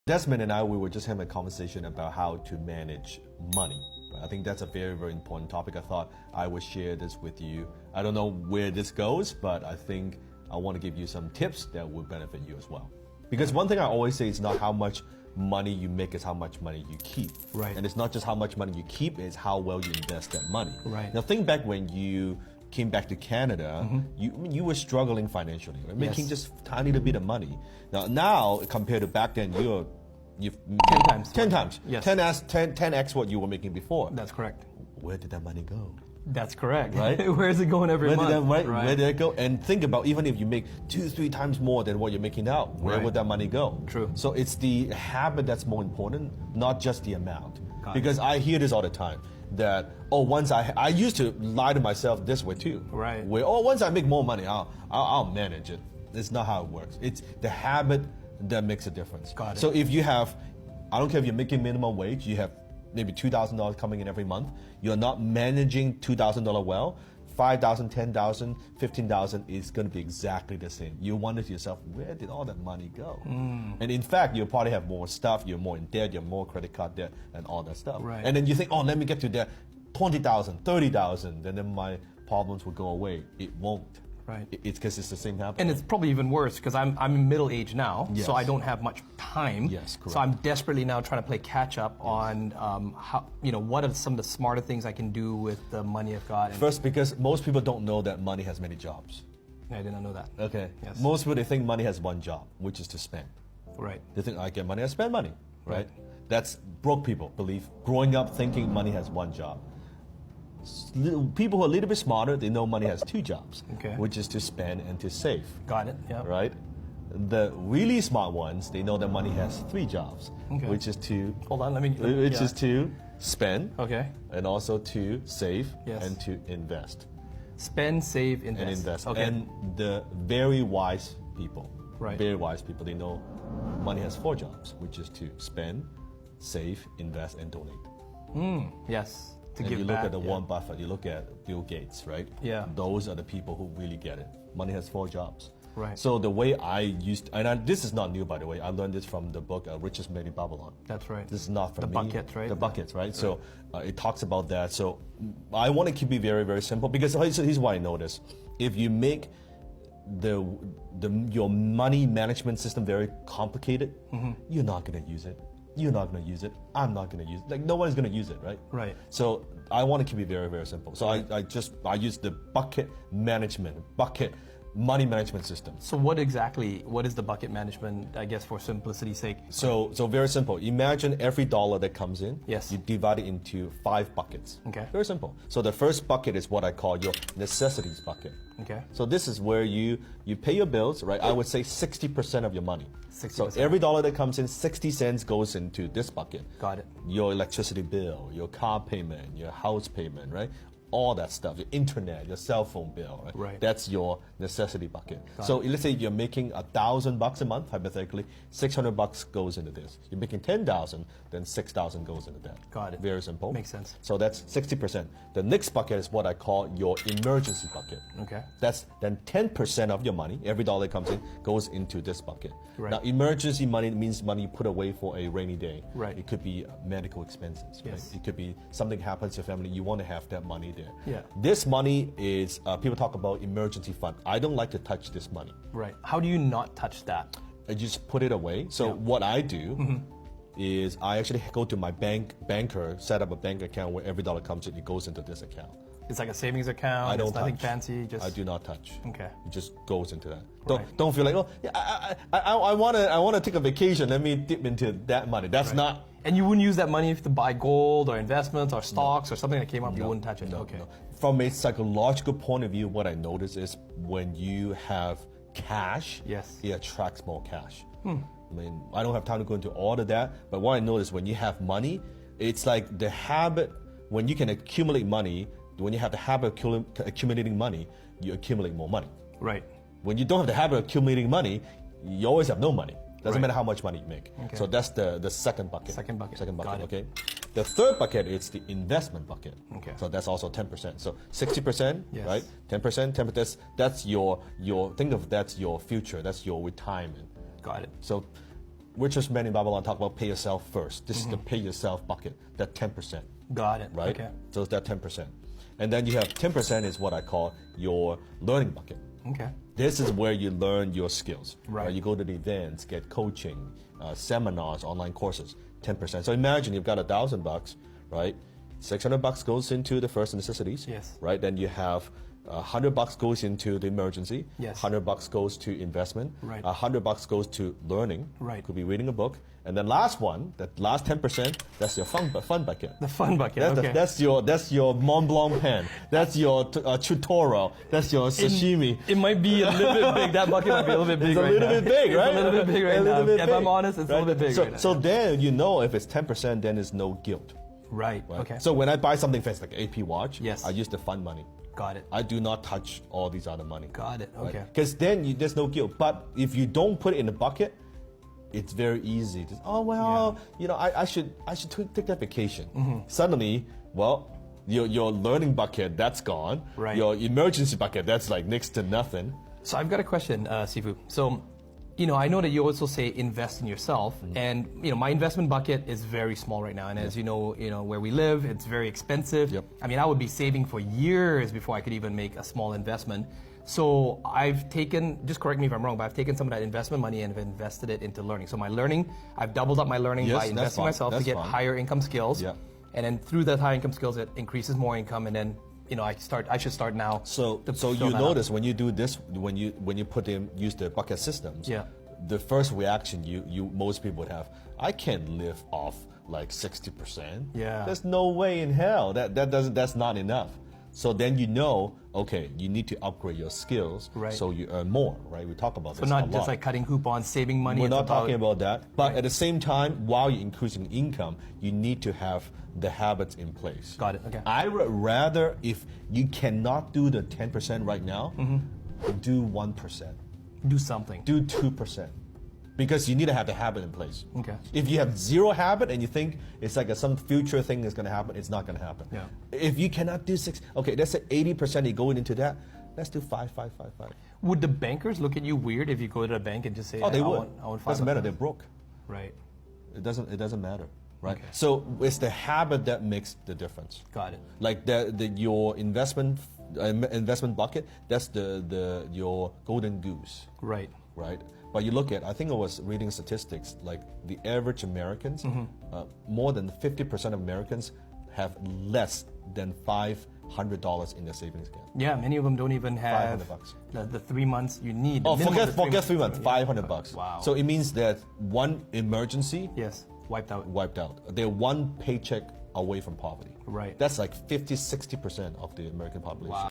Desmond and I, we were just having a conversation about how to manage money. I think that's a very, very important topic. I thought I would share this with you. I don't know where this goes, but I think I want to give you some tips that will benefit you as well. Because one thing I always say is not how much money you make, it's how much money you keep. Right. And it's not just how much money you keep, it's how well you invest that money. Right. Now think back when you came back to Canada, you were struggling financially, right? Making just a tiny little bit of money. Now compared to back then, you've 10 times. 10 times. Yes. 10x what you were making before. That's correct. Where did that money go? That's correct. Right? Where is it going every month? Where did it go? And think about even if you make 2-3 times more than what you're making now, where would that money go? True. So it's the habit that's more important, not just the amount. Got because I hear this all the time that once I used to lie to myself this way too. Right. Where once I make more money, I'll manage it. It's not how it works. It's the habit that makes a difference. Got it. So if you have, I don't care if you're making minimum wage, you have maybe $2,000 coming in every month, you're not managing $2,000 well, $5,000, $10,000, $15,000 is going to be exactly the same. You wonder to yourself, where did all that money go? And in fact, you'll probably have more stuff, you're more in debt, you're more credit card debt, and all that stuff. Right. And then you think, oh, let me get to that $20,000, $30,000, then my problems will go away. It won't. Right. It's because it's the same habit. And it's probably even worse because I'm middle age now, Yes. so I don't have much time. Yes, correct. So I'm desperately now trying to play catch up on how, what are some of the smarter things I can do with the money I've got. And First, because most people don't know that money has many jobs. I did not know that. Okay. Yes. Most people, they think money has one job, which is to spend. Right. They think I get money, I spend money, right? Right. That's broke people believe. Growing up thinking money has one job. People who are a little bit smarter, they know money has two jobs, Okay. which is to spend and to save, Got it. Yeah. right? The really smart ones, they know that money has three jobs, Okay. which is to Hold on. Let me. which yeah. is to spend, Okay. and also to save Yes. and to invest. Spend, save, invest. And invest. Okay. And the very wise people, Right. very wise people, they know money has four jobs, which is to spend, save, invest, and donate. Yes. To And give you look back. at the yeah. Warren Buffett, you look at Bill Gates, right? Yeah. Those are the people who really get it. Money has four jobs. Right. So the way I used, this is not new by the way, I learned this from the book Richest Man in Babylon. That's right. This is not from The me. buckets, right? The buckets, right? So it talks about that. So I want to keep it very, very simple because here's what I noticed. If you make your money management system very complicated, you're not going to use it. You're not going to use it. I'm not going to use it. Like no one's going to use it, right? Right. So I want to keep it very, very simple. So I use the bucket money management system. So what is the bucket management, I guess, for simplicity's sake? So very simple. Imagine every dollar that comes in, Yes. you divide it into 5 buckets. Okay. Very simple. So the first bucket is what I call your necessities bucket. Okay. So this is where you pay your bills, right? I would say 60% of your money. 60%. So every dollar that comes in, 60 cents goes into this bucket. Got it. Your electricity bill, your car payment, your house payment, right? All that stuff, your internet, your cell phone bill, right? Right. That's your necessity bucket. So let's say you're making $1,000 a month, hypothetically, $600 goes into this. You're making 10,000, then 6,000 goes into that. Got it. Very simple. Makes sense. So that's 60%. The next bucket is what I call your emergency bucket. Okay. That's then 10% of your money, every dollar that comes in, goes into this bucket. Right. Now, emergency money means money you put away for a rainy day. Right. It could be medical expenses. Yes. Right? It could be something happens to your family, you want to have that money there. Yeah. This money is, people talk about emergency fund. I don't like to touch this money. Right. How do you not touch that? I just put it away. So what I do is I actually go to my banker, set up a bank account where every dollar comes in, it goes into this account. It's like a savings account. I don't It's nothing touch. fancy. Just I do not touch. Okay. It just goes into that. Right. Don't feel like, oh, yeah, I wanna take a vacation. Let me dip into that money. That's not. And you wouldn't use that money to buy gold or investments or stocks or something that came up. You wouldn't touch it. No, Okay. no. From a psychological point of view, what I notice is when you have cash, Yes. it attracts more cash. I mean, I don't have time to go into all of that, but what I notice when you have money, it's like the habit, when you can accumulate money, when you have the habit of accumulating money, you accumulate more money. Right. When you don't have the habit of accumulating money, you always have no money. Doesn't Right. matter how much money you make. Okay. So that's the second bucket. Second bucket. Got it. Okay. The third bucket is the investment bucket. Okay. So that's also 10%. So 60%, Yes. right? 10%, 10%. That's your think of that's your future. That's your retirement. Got it. So Richest Man in Babylon talk about pay yourself first. This is the pay yourself bucket, that 10%, Got it. right? Okay. So it's that 10%. And then you have 10% is what I call your learning bucket. Okay. This is where you learn your skills. Right. You go to the events, get coaching, seminars, online courses, 10%. So imagine you've got $1,000, right? $600 goes into the first necessities. Yes. Right. Then you have $100 goes into the emergency. Yes. $100 goes to investment. Right. $100 goes to learning. Right. Could be reading a book. And then last one, that last 10%, that's your fun bucket. The fun bucket. That's, Okay. that's your Mont Blanc pen. That's your tutorial. That's your sashimi. It might be a little bit big. That bucket might be a little bit big It's a right little now. bit big, right? It's a little bit big right A now. little bit If big, I'm honest, it's a little bit big so, right now. So then you know if it's 10%, then it's no guilt. Right. Right? Okay. So when I buy something fancy like AP watch, Yes. I use the fun money. Got it. I do not touch all these other money. Got it. Okay. Because then there's no guilt. But if you don't put it in the bucket, it's very easy to, I should take that vacation. Mm-hmm. Suddenly, well, your learning bucket, that's gone. Right. Your emergency bucket, that's like next to nothing. So I've got a question, Sifu. So, I know that you also say invest in yourself, and my investment bucket is very small right now. And as you know, where we live, it's very expensive. Yep. I mean, I would be saving for years before I could even make a small investment. So I've taken, just correct me if I'm wrong, but I've taken some of that investment money and have invested it into learning. So my learning, I've doubled up my learning Yes, by that's investing fine. myself to That's get fine. higher income skills. Yeah. And then through that high income skills, it increases more income, and then I should start now. So to you fill that up. notice when you do this, when you use the bucket systems, Yeah. the first reaction most people would have, I can't live off like 60%. Yeah. There's no way in hell that's not enough. So then okay, you need to upgrade your skills Right. so you earn more, right? We talk about So this not a just lot. like cutting coupons, saving money. We're it's not talking about that. But at the same time, while you're increasing income, you need to have the habits in place. Got it, okay. I would rather, if you cannot do the 10% right now, do 1%. do something. Do 2%. Because you need to have the habit in place. Okay. If you have zero habit and you think it's like some future thing is going to happen, it's not going to happen. Yeah. If you cannot do 6, okay, let's say 80% you going into that, let's do 5, 5, 5, 5. Would the bankers look at you weird if you go to a bank and just say, Oh, they I would. want Doesn't matter, they're $500? broke. Right. It doesn't matter, right? Okay. So it's the habit that makes the difference. Got it. Like your investment bucket, that's your golden goose, Right. right? But you look at, I think I was reading statistics, like the average Americans, more than 50% of Americans have less than $500 in their savings account. Yeah, many of them don't even have $500. the 3 months you need. Oh, minimum forget of 3 months, $500. Wow. So it means that one emergency Yes, wiped out. wiped out. They're one paycheck away from poverty. Right. That's like 50, 60% of the American population. Wow.